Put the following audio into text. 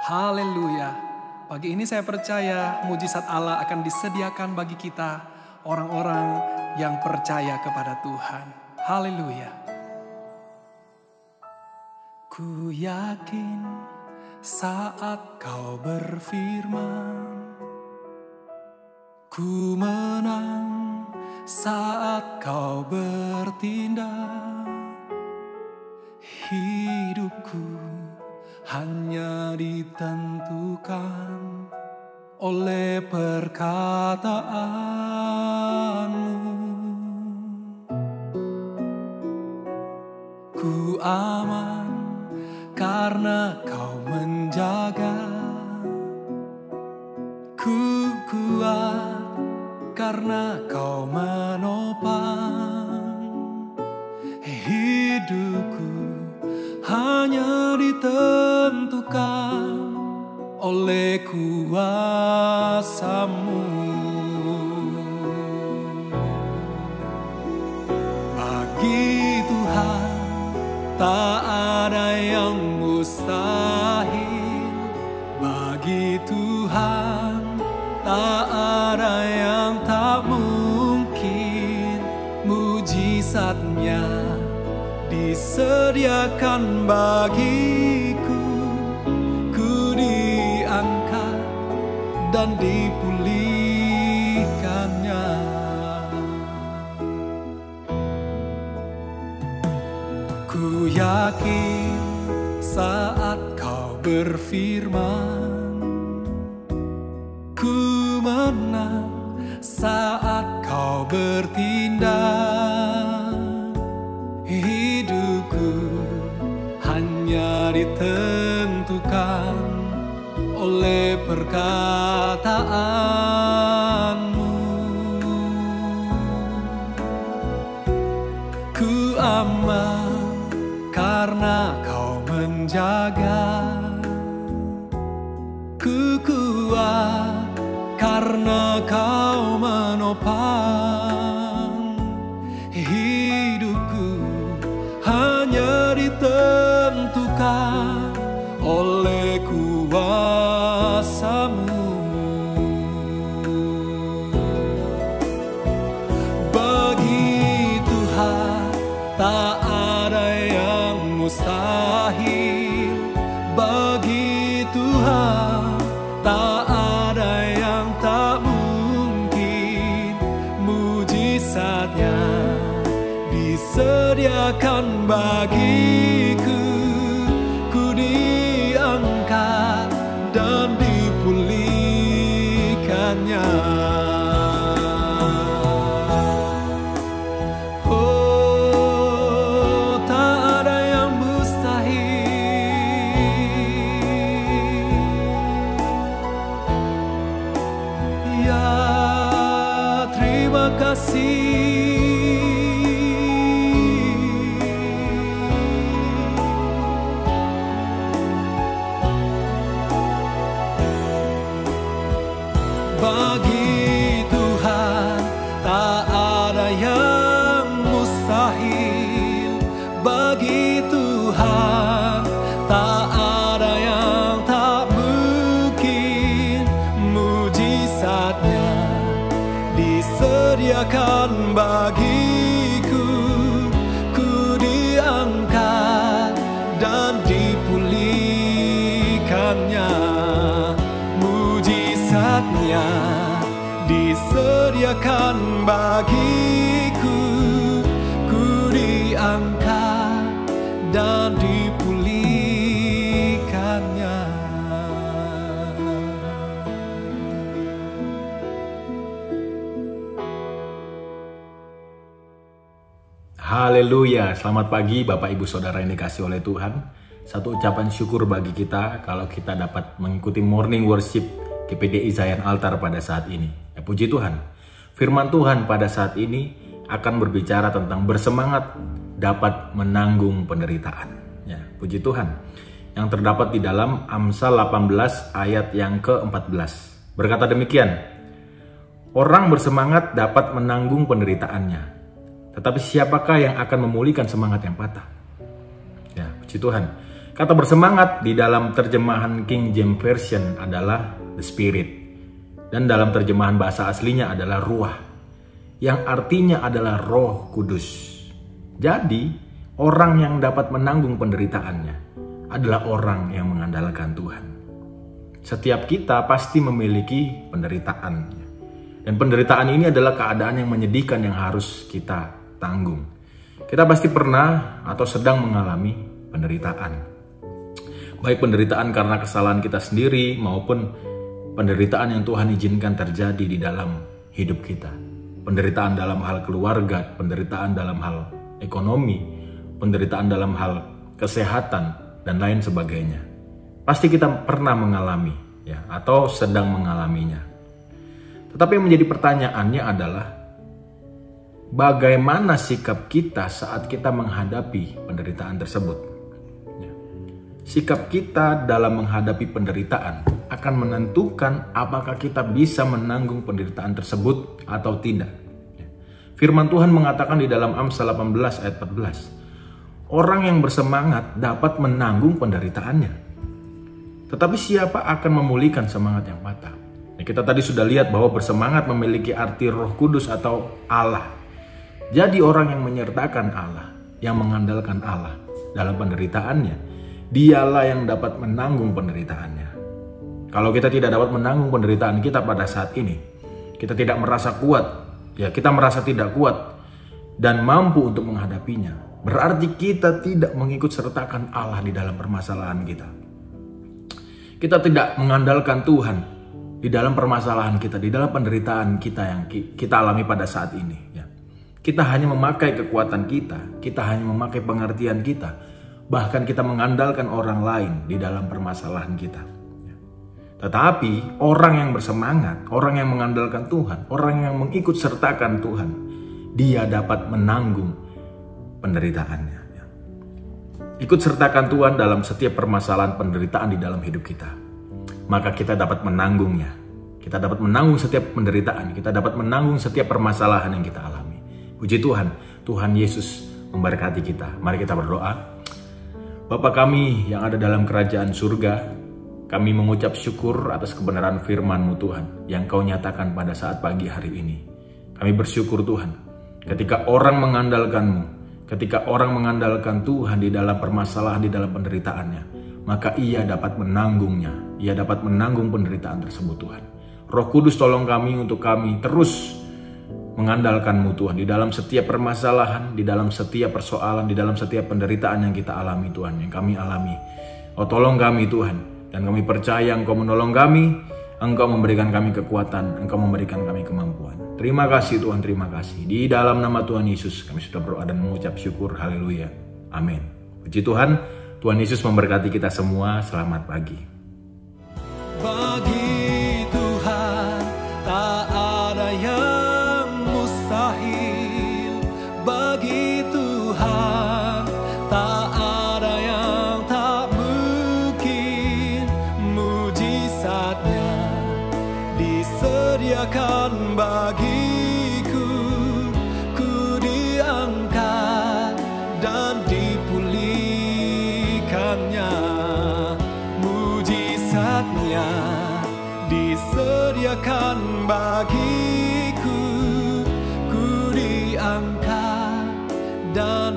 Haleluya. Pagi ini saya percaya mujizat Allah akan disediakan bagi kita, orang-orang yang percaya kepada Tuhan. Haleluya. Ku yakin saat kau berfirman, ku menang saat kau bertindak. Hidupku hanya ditentukan oleh perkataanmu. Ku aman karena kau menjaga. Ku kuat karena kau menopang. Hidupku hanya ditentukan oleh kuasa-Mu. Bagi Tuhan tak ada yang mustahil. Bagi Tuhan tak ada yang tak mungkin. Mujizatnya disediakan bagiku, ku diangkat dan dipulihkannya. Ku yakin saat kau berfirman, ku menang saat kau bertindak. Hidupku hanya ditentukan oleh perkataan-Mu. Ku aman karena kau menjaga. Ku kuat karena kau menopang. Hidupku hanya ditentukan oleh kuasa-Mu. Bagi Tuhan tak ada yang mustahil. Bagi Tuhan tak ada yang tak mungkin. Mujizatnya disediakan bagiku, ku diangkat dan dipulihkannya. Oh, tak ada yang mustahil. Ya, terima kasih. Bagi Tuhan tak ada yang mustahil. Bagi Tuhan tak ada yang tak mungkin. Mujizatnya disediakan bagiku, ku diangkat dan dipulihkannya. Mujizatnya disediakan bagiku, ku diangkat dan dipulihkannya. Haleluya, selamat pagi Bapak Ibu Saudara yang dikasihi oleh Tuhan. satu ucapan syukur bagi kita kalau kita dapat mengikuti morning worship GPDI Zion Altar pada saat ini. Ya, puji Tuhan. Firman Tuhan pada saat ini akan berbicara tentang bersemangat dapat menanggung penderitaan. Ya, puji Tuhan. Yang terdapat di dalam Amsal 18 ayat yang ke-14. Berkata demikian, orang bersemangat dapat menanggung penderitaannya, tetapi siapakah yang akan memulihkan semangat yang patah? Ya, puji Tuhan. Kata bersemangat di dalam terjemahan King James Version adalah the Spirit. Dan dalam terjemahan bahasa aslinya adalah ruah, yang artinya adalah Roh Kudus. Jadi, orang yang dapat menanggung penderitaannya adalah orang yang mengandalkan Tuhan. Setiap kita pasti memiliki penderitaan. Dan penderitaan ini adalah keadaan yang menyedihkan yang harus kita tanggung. Kita pasti pernah atau sedang mengalami penderitaan. Baik penderitaan karena kesalahan kita sendiri maupun penderitaan yang Tuhan izinkan terjadi di dalam hidup kita. Penderitaan dalam hal keluarga, penderitaan dalam hal ekonomi, penderitaan dalam hal kesehatan, dan lain sebagainya. Pasti kita pernah mengalami ya, atau sedang mengalaminya. Tetapi yang menjadi pertanyaannya adalah bagaimana sikap kita saat kita menghadapi penderitaan tersebut? Sikap kita dalam menghadapi penderitaan akan menentukan apakah kita bisa menanggung penderitaan tersebut atau tidak. Firman Tuhan mengatakan di dalam Amsal 18 ayat 14, orang yang bersemangat dapat menanggung penderitaannya, tetapi siapa akan memulihkan semangat yang patah? Kita tadi sudah lihat bahwa bersemangat memiliki arti Roh Kudus atau Allah. Jadi orang yang menyertakan Allah, yang mengandalkan Allah dalam penderitaannya, dialah yang dapat menanggung penderitaannya. Kalau kita tidak dapat menanggung penderitaan kita pada saat ini, kita tidak merasa kuat, ya kita merasa tidak kuat dan mampu untuk menghadapinya, berarti kita tidak mengikut sertakan Allah di dalam permasalahan kita. Kita tidak mengandalkan Tuhan di dalam permasalahan kita, di dalam penderitaan kita yang kita alami pada saat ini. Ya. Kita hanya memakai kekuatan kita hanya memakai pengertian kita, bahkan kita mengandalkan orang lain di dalam permasalahan kita. Tetapi orang yang bersemangat, orang yang mengandalkan Tuhan, orang yang mengikut sertakan Tuhan, dia dapat menanggung penderitaannya. Ikut sertakan Tuhan dalam setiap permasalahan penderitaan di dalam hidup kita, maka kita dapat menanggungnya. Kita dapat menanggung setiap penderitaan, kita dapat menanggung setiap permasalahan yang kita alami. Puji Tuhan, Tuhan Yesus memberkati kita. Mari kita berdoa. Bapa kami yang ada dalam kerajaan surga, kami mengucap syukur atas kebenaran firman-Mu Tuhan yang Kau nyatakan pada saat pagi hari ini. Kami bersyukur Tuhan, ketika orang mengandalkan-Mu, ketika orang mengandalkan Tuhan di dalam permasalahan, di dalam penderitaannya, maka ia dapat menanggungnya, ia dapat menanggung penderitaan tersebut Tuhan. Roh Kudus tolong kami untuk kami terus mengandalkan-Mu Tuhan di dalam setiap permasalahan, di dalam setiap persoalan, di dalam setiap penderitaan yang kita alami Tuhan, yang kami alami. Oh tolong kami Tuhan, dan kami percaya Engkau menolong kami, Engkau memberikan kami kekuatan, Engkau memberikan kami kemampuan. Terima kasih Tuhan, terima kasih. Di dalam nama Tuhan Yesus kami sudah berdoa dan mengucap syukur, haleluya, amin. Puji Tuhan, Tuhan Yesus memberkati kita semua, selamat pagi. Bagi Tuhan tak ada yang mustahil, bagi Tuhan tak ada yang tak mungkin. Mujizatnya disediakan bagiku, ku diangkat dan dipulihkannya. Mujizatnya disediakan bagiku, ku diangkat dan